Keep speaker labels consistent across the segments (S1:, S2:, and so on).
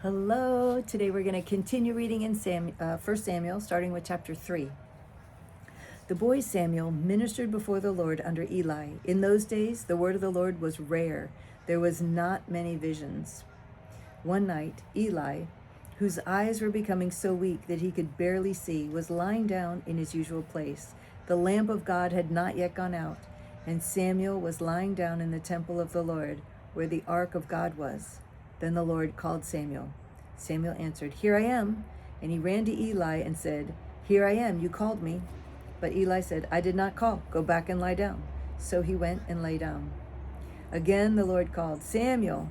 S1: Hello. Today we're going to continue reading in 1 Samuel, starting with chapter 3. The boy Samuel ministered before the Lord under Eli. In those days, the word of the Lord was rare. There was not many visions. One night, Eli, whose eyes were becoming so weak that he could barely see, was lying down in his usual place. The lamp of God had not yet gone out, and Samuel was lying down in the temple of the Lord, where the ark of God was. Then the Lord called Samuel. Samuel answered, "Here I am." And he ran to Eli and said, "Here I am, you called me." But Eli said, "I did not call. Go back and lie down." So he went and lay down. Again the Lord called, "Samuel."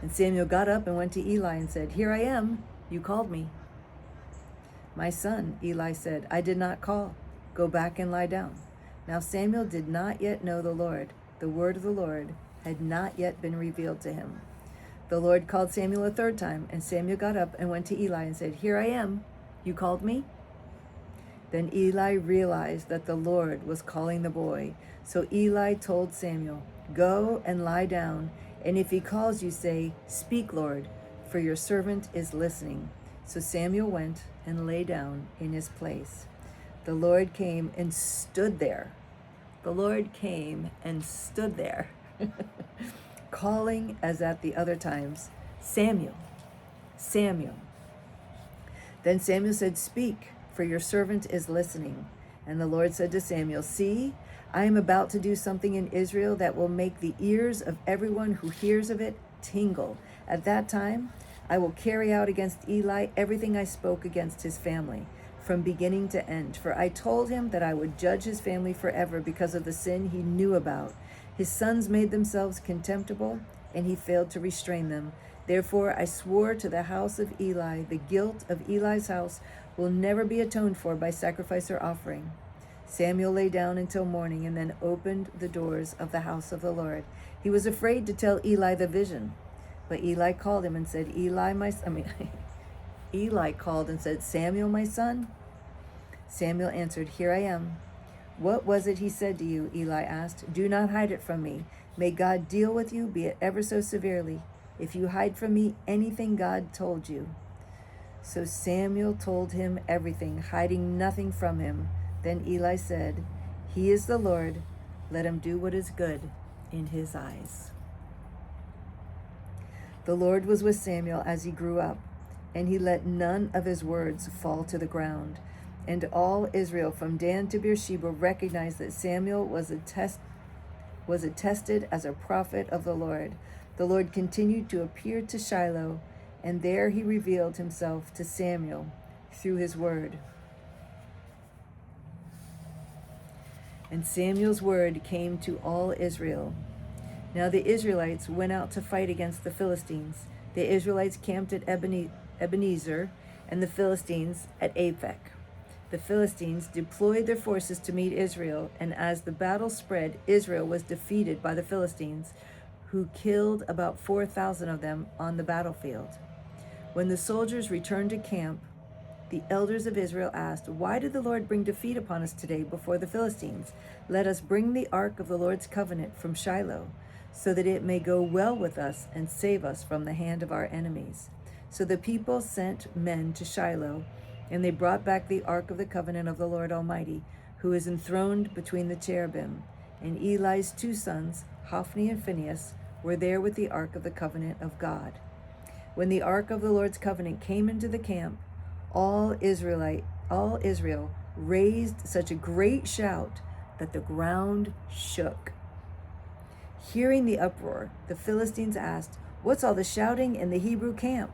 S1: And Samuel got up and went to Eli and said, "Here I am, you called me." "My son," Eli said, "I did not call. Go back and lie down." Now Samuel did not yet know the Lord. The word of the Lord had not yet been revealed to him. The Lord called Samuel a third time, and Samuel got up and went to Eli and said, "Here I am. You called me?" Then Eli realized that the Lord was calling the boy. So Eli told Samuel, "Go and lie down, and if he calls you, say, 'Speak, Lord, for your servant is listening.'" So Samuel went and lay down in his place. The Lord came and stood there. The Lord came and stood there. Calling as at the other times, "Samuel, Samuel." Then Samuel said, "Speak, for your servant is listening." And the Lord said to Samuel, "See, I am about to do something in Israel that will make the ears of everyone who hears of it tingle. At that time, I will carry out against Eli everything I spoke against his family, from beginning to end. For I told him that I would judge his family forever because of the sin he knew about. His sons made themselves contemptible, and he failed to restrain them. Therefore I swore to the house of Eli, the guilt of Eli's house will never be atoned for by sacrifice or offering." Samuel lay down until morning and then opened the doors of the house of the Lord. He was afraid to tell Eli the vision. But Eli called him and said, Eli called and said, "Samuel, my son?" Samuel answered, "Here I am." "What was it he said to you?" Eli asked. "Do not hide it from me. May God deal with you, be it ever so severely, if you hide from me anything God told you." So Samuel told him everything, hiding nothing from him. Then Eli said, "He is the Lord. Let him do what is good in his eyes." The Lord was with Samuel as he grew up, and he let none of his words fall to the ground. And all Israel from Dan to Beersheba recognized that Samuel was attested as a prophet of the Lord. The Lord continued to appear to Shiloh, and there he revealed himself to Samuel through his word. And Samuel's word came to all Israel. Now the Israelites went out to fight against the Philistines. The Israelites camped at Ebenezer, and the Philistines at Aphek. The Philistines deployed their forces to meet Israel, and as the battle spread, Israel was defeated by the Philistines, who killed about 4,000 of them on the battlefield. When the soldiers returned to camp, the elders of Israel asked, "Why did the Lord bring defeat upon us today before the Philistines? Let us bring the ark of the Lord's covenant from Shiloh, so that it may go well with us and save us from the hand of our enemies." So the people sent men to Shiloh, and they brought back the ark of the covenant of the Lord Almighty, who is enthroned between the cherubim. And Eli's two sons, Hophni and Phinehas, were there with the ark of the covenant of God. When the ark of the Lord's covenant came into the camp, all Israel raised such a great shout that the ground shook. Hearing the uproar, the Philistines asked, "What's all the shouting in the Hebrew camp?"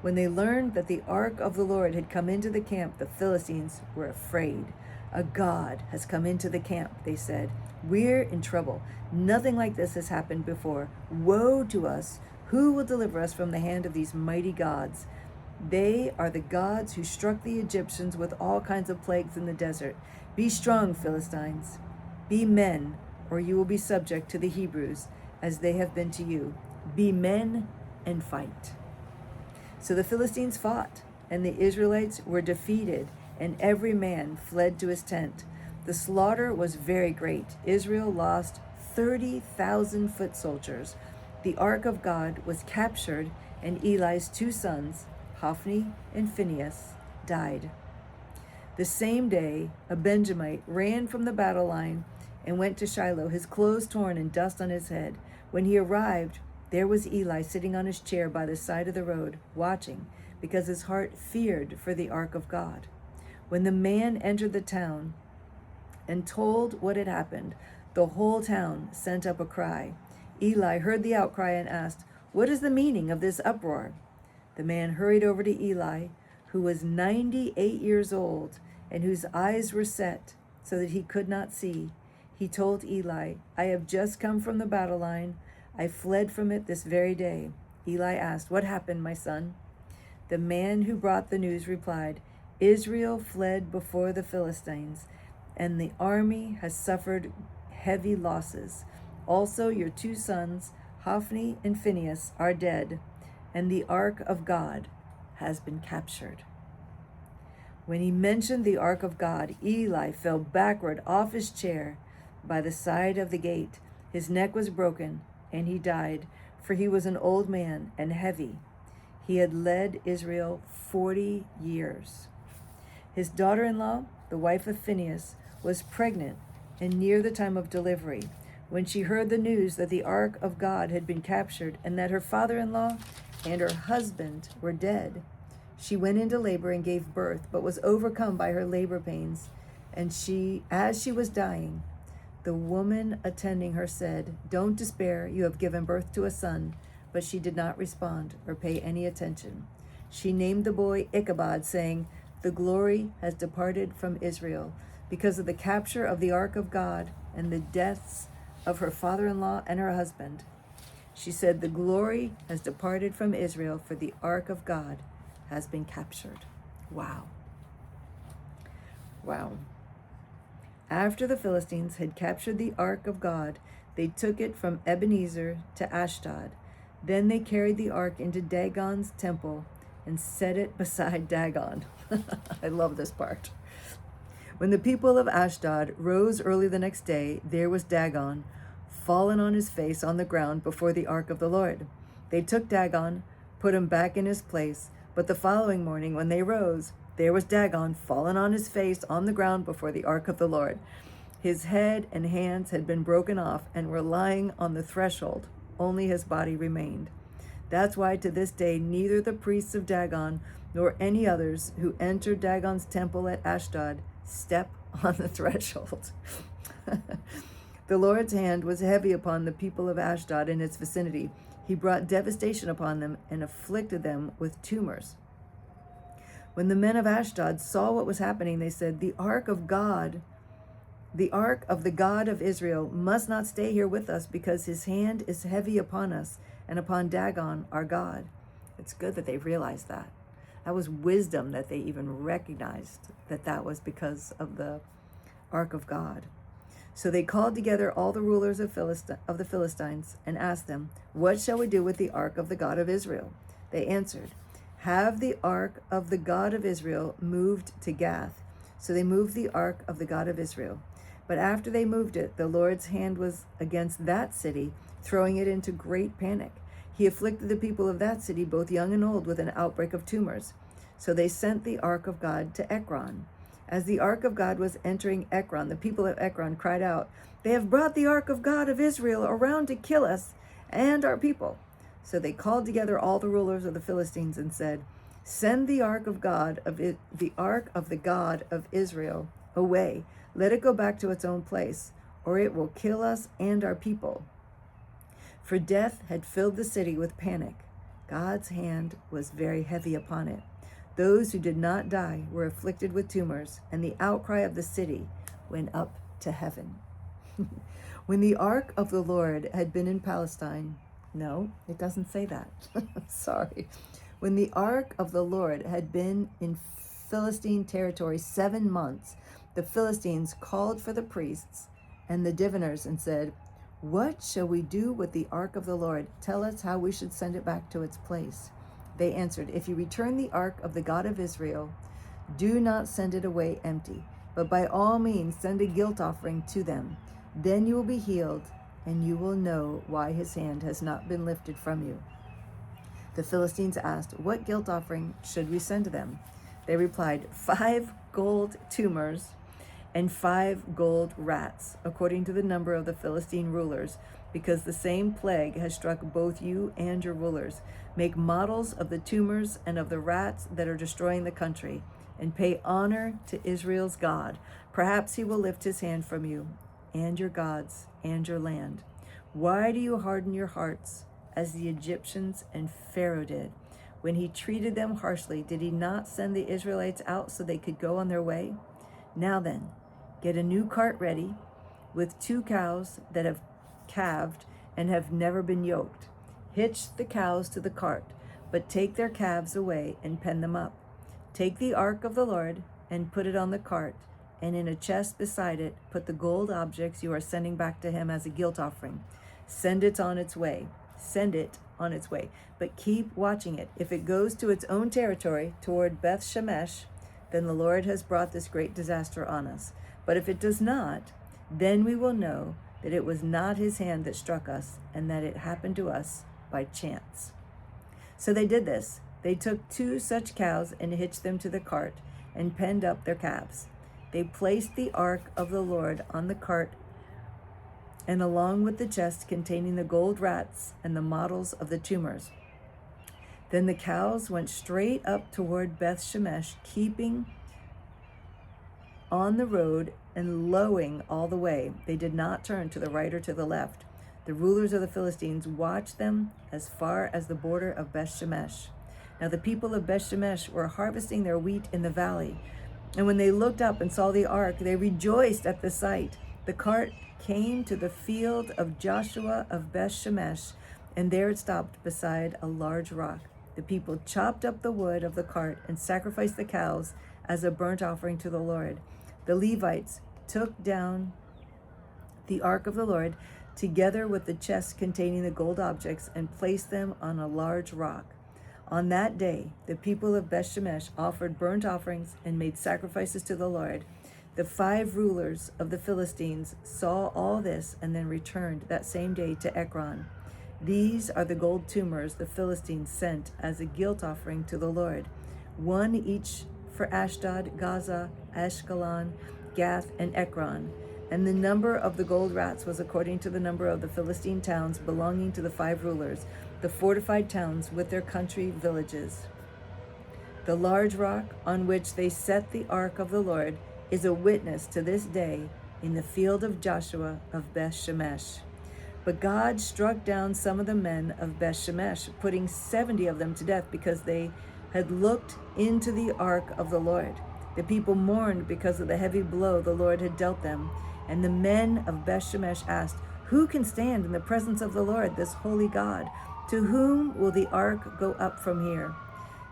S1: When they learned that the ark of the Lord had come into the camp, the Philistines were afraid. "A god has come into the camp," they said. "We're in trouble. Nothing like this has happened before. Woe to us! Who will deliver us from the hand of these mighty gods? They are the gods who struck the Egyptians with all kinds of plagues in the desert. Be strong, Philistines. Be men, or you will be subject to the Hebrews, as they have been to you. Be men and fight." So the Philistines fought, and the Israelites were defeated, and every man fled to his tent. The slaughter was very great. Israel lost 30,000 foot soldiers. The ark of God was captured and Eli's 2 sons, Hophni and Phinehas, died. The same day, a Benjamite ran from the battle line and went to Shiloh, his clothes torn and dust on his head. When he arrived, there was Eli sitting on his chair by the side of the road, watching, because his heart feared for the ark of God. When the man entered the town and told what had happened, the whole town sent up a cry. Eli heard the outcry and asked, "What is the meaning of this uproar?" The man hurried over to Eli, who was 98 years old and whose eyes were set so that he could not see. He told Eli, "I have just come from the battle line. I fled from it this very day." Eli asked, "What happened, my son?" The man who brought the news replied, "Israel fled before the Philistines, and the army has suffered heavy losses. Also, your 2 sons, Hophni and Phinehas, are dead, and the ark of God has been captured." When he mentioned the ark of God, Eli fell backward off his chair by the side of the gate. His neck was broken, and he died, for he was an old man and heavy. He had led Israel 40 years. His daughter-in-law, the wife of Phinehas, was pregnant and near the time of delivery. When she heard the news that the ark of God had been captured and that her father-in-law and her husband were dead, she went into labor and gave birth, but was overcome by her labor pains. And as she was dying, the woman attending her said, "Don't despair, you have given birth to a son." But she did not respond or pay any attention. She named the boy Ichabod, saying, "The glory has departed from Israel," because of the capture of the ark of God and the deaths of her father-in-law and her husband. She said, "The glory has departed from Israel, for the ark of God has been captured." Wow. Wow. After the Philistines had captured the ark of God, they took it from Ebenezer to Ashdod. Then they carried the ark into Dagon's temple and set it beside Dagon. I love this part. When the people of Ashdod rose early the next day, there was Dagon, fallen on his face on the ground before the ark of the Lord. They took Dagon, put him back in his place, but the following morning when they rose, there was Dagon, fallen on his face on the ground before the ark of the Lord. His head and hands had been broken off and were lying on the threshold. Only his body remained. That's why to this day neither the priests of Dagon nor any others who entered Dagon's temple at Ashdod step on the threshold. The Lord's hand was heavy upon the people of Ashdod and its vicinity. He brought devastation upon them and afflicted them with tumors. When the men of Ashdod saw what was happening, they said, the ark of the God of Israel must not stay here with us, because his hand is heavy upon us and upon Dagon, our God. It's good that they realized that. That was wisdom, that they even recognized that that was because of the ark of God. So they called together all the rulers of the Philistines and asked them, "What shall we do with the ark of the God of Israel?" They answered, "Have the ark of the God of Israel moved to Gath." So they moved the ark of the God of Israel. But after they moved it, the Lord's hand was against that city, throwing it into great panic. He afflicted the people of that city, both young and old, with an outbreak of tumors. So they sent the ark of God to Ekron. As the ark of God was entering Ekron, the people of Ekron cried out, "They have brought the ark of God of Israel around to kill us and our people." So they called together all the rulers of the Philistines and said, "Send the ark of the ark of the God of Israel away. Let it go back to its own place, or it will kill us and our people." For death had filled the city with panic. God's hand was very heavy upon it. Those who did not die were afflicted with tumors, and the outcry of the city went up to heaven. When the ark of the Lord had been in Palestine, no, it doesn't say that. Sorry. When the ark of the Lord had been in Philistine territory 7 months, the Philistines called for the priests and the diviners and said, "What shall we do with the ark of the Lord? Tell us how we should send it back to its place." They answered, "If you return the ark of the God of Israel, do not send it away empty, but by all means send a guilt offering to them. Then you will be healed, and you will know why his hand has not been lifted from you." The Philistines asked, "What guilt offering should we send to them?" They replied, 5 gold tumors and 5 gold rats, according to the number of the Philistine rulers, because the same plague has struck both you and your rulers. Make models of the tumors and of the rats that are destroying the country, and pay honor to Israel's God. Perhaps he will lift his hand from you and your gods and your land. Why do you harden your hearts as the Egyptians and Pharaoh did? When he treated them harshly, did he not send the Israelites out so they could go on their way? Now then, get a new cart ready with 2 cows that have calved and have never been yoked. Hitch the cows to the cart, but take their calves away and pen them up. Take the ark of the Lord and put it on the cart, and in a chest beside it put the gold objects you are sending back to him as a guilt offering. Send it on its way. But keep watching it. If it goes to its own territory toward Beth Shemesh, then the Lord has brought this great disaster on us. But if it does not, then we will know that it was not his hand that struck us, and that it happened to us by chance. So they did this. They took 2 such cows and hitched them to the cart and penned up their calves. They placed the ark of the Lord on the cart, and along with the chest containing the gold rats and the models of the tumors. Then the cows went straight up toward Beth Shemesh, keeping on the road and lowing all the way. They did not turn to the right or to the left. The rulers of the Philistines watched them as far as the border of Beth Shemesh. Now the people of Beth Shemesh were harvesting their wheat in the valley. And when they looked up and saw the ark, they rejoiced at the sight. The cart came to the field of Joshua of Beth Shemesh, and there it stopped beside a large rock. The people chopped up the wood of the cart and sacrificed the cows as a burnt offering to the Lord. The Levites took down the ark of the Lord together with the chest containing the gold objects and placed them on a large rock. On that day, the people of Beth Shemesh offered burnt offerings and made sacrifices to the Lord. The 5 rulers of the Philistines saw all this and then returned that same day to Ekron. These are the gold tumors the Philistines sent as a guilt offering to the Lord, 1 each for Ashdod, Gaza, Ashkelon, Gath, and Ekron. And the number of the gold rats was according to the number of the Philistine towns belonging to the 5 rulers, the fortified towns with their country villages. The large rock on which they set the ark of the Lord is a witness to this day in the field of Joshua of Beth Shemesh. But God struck down some of the men of Beth Shemesh, putting 70 of them to death because they had looked into the ark of the Lord. The people mourned because of the heavy blow the Lord had dealt them. And the men of Beth Shemesh asked, "Who can stand in the presence of the Lord, this holy God? To whom will the ark go up from here?"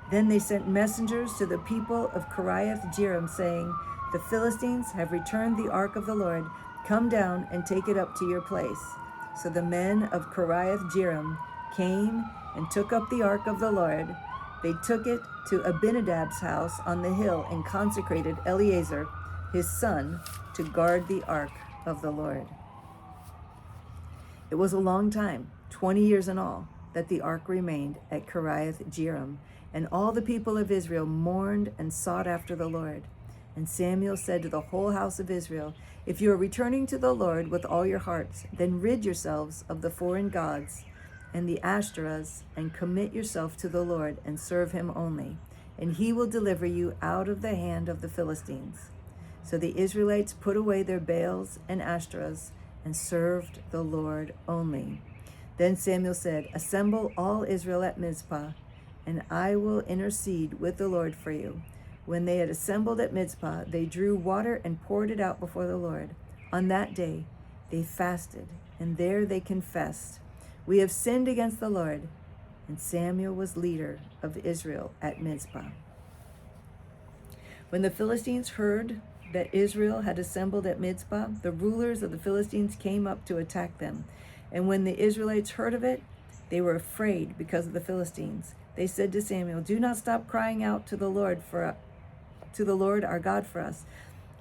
S1: Then they sent messengers to the people of Kiriath Jearim, saying, "The Philistines have returned the ark of the Lord. Come down and take it up to your place." So the men of Kiriath Jearim came and took up the ark of the Lord. They took it to Abinadab's house on the hill and consecrated Eleazar, his son, to guard the ark of the Lord. It was a long time, 20 years in all, that the ark remained at Kiriath Jearim, and all the people of Israel mourned and sought after the Lord. And Samuel said to the whole house of Israel, "If you are returning to the Lord with all your hearts, then rid yourselves of the foreign gods and the Ashtoreths, and commit yourself to the Lord and serve him only, and he will deliver you out of the hand of the Philistines." So the Israelites put away their Baals and Ashtoreths and served the Lord only. Then Samuel said, "Assemble all Israel at Mizpah, and I will intercede with the Lord for you." When they had assembled at Mizpah, they drew water and poured it out before the Lord. On that day they fasted, and there they confessed, "We have sinned against the Lord." And Samuel was leader of Israel at Mizpah. When the Philistines heard that Israel had assembled at Mizpah, the rulers of the Philistines came up to attack them. And when the Israelites heard of it, they were afraid because of the Philistines. They said to Samuel, "Do not stop crying out to the Lord our God for us,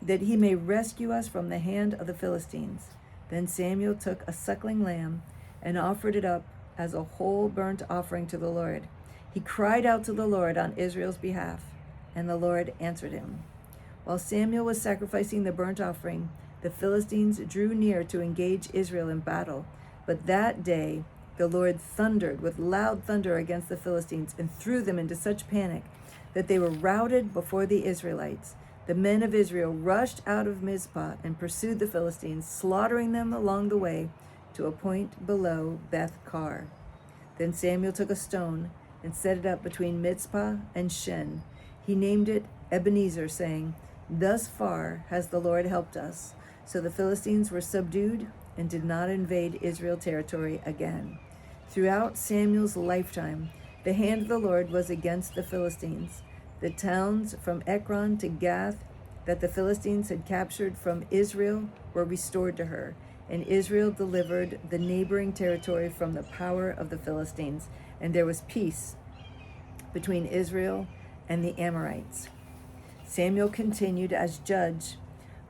S1: that he may rescue us from the hand of the Philistines." Then Samuel took a suckling lamb and offered it up as a whole burnt offering to the Lord. He cried out to the Lord on Israel's behalf, and the Lord answered him. While Samuel was sacrificing the burnt offering, the Philistines drew near to engage Israel in battle. But that day the Lord thundered with loud thunder against the Philistines and threw them into such panic that they were routed before the Israelites. The men of Israel rushed out of Mizpah and pursued the Philistines, slaughtering them along the way to a point below Beth-kar. Then Samuel took a stone and set it up between Mizpah and Shen. He named it Ebenezer, saying, "Thus far has the Lord helped us." So the Philistines were subdued and did not invade Israel territory again. Throughout Samuel's lifetime, the hand of the Lord was against the Philistines. The towns from Ekron to Gath that the Philistines had captured from Israel were restored to her, and Israel delivered the neighboring territory from the power of the Philistines, and there was peace between Israel and the Amorites. Samuel continued as judge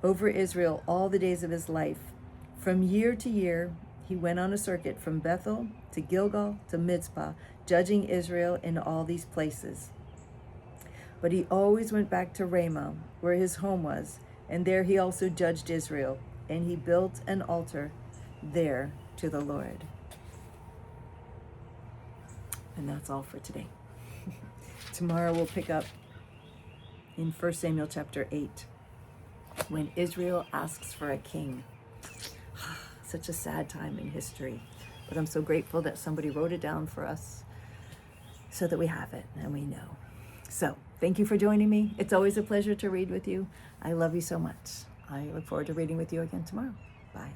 S1: over Israel all the days of his life. From year to year, he went on a circuit from Bethel to Gilgal to Mizpah, judging Israel in all these places. But he always went back to Ramah, where his home was, and there he also judged Israel, and he built an altar there to the Lord. And that's all for today. Tomorrow we'll pick up in 1 Samuel chapter 8, when Israel asks for a king. Such a sad time in history, but I'm so grateful that somebody wrote it down for us so that we have it and we know. So thank you for joining me. It's always a pleasure to read with you. I love you so much. I look forward to reading with you again tomorrow. Bye.